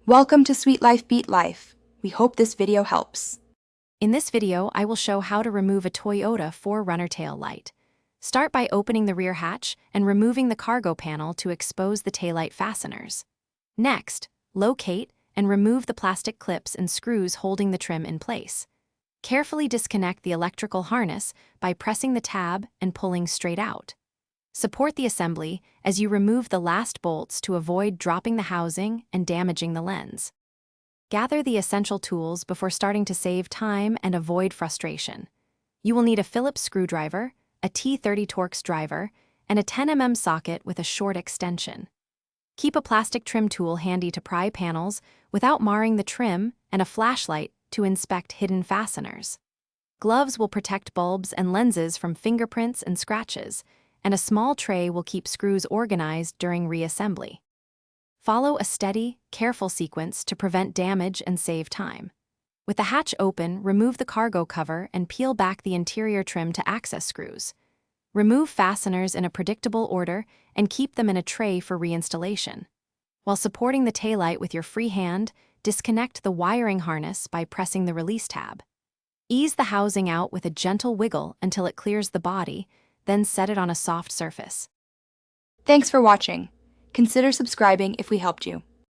Welcome to Sweet Life Beat Life. We hope this video helps. In this video, I will show how to remove a Toyota 4runner tail light. Start by opening the rear hatch and removing the cargo panel to expose the taillight fasteners. Next, locate and remove the plastic clips and screws holding the trim in place. Carefully disconnect the electrical harness by pressing the tab and pulling straight out. Support the assembly as you remove the last bolts to avoid dropping the housing and damaging the lens. Gather the essential tools before starting to save time and avoid frustration. You will need a Phillips screwdriver, a T30 Torx driver, and a 10mm socket with a short extension. Keep a plastic trim tool handy to pry panels without marring the trim and a flashlight to inspect hidden fasteners. Gloves will protect bulbs and lenses from fingerprints and scratches, and a small tray will keep screws organized during reassembly. Follow a steady, careful sequence to prevent damage and save time. With the hatch open, remove the cargo cover and peel back the interior trim to access screws. Remove fasteners in a predictable order and keep them in a tray for reinstallation. While supporting the taillight with your free hand, disconnect the wiring harness by pressing the release tab. Ease the housing out with a gentle wiggle until it clears the body, then set it on a soft surface. Thanks for watching. Consider subscribing if we helped you.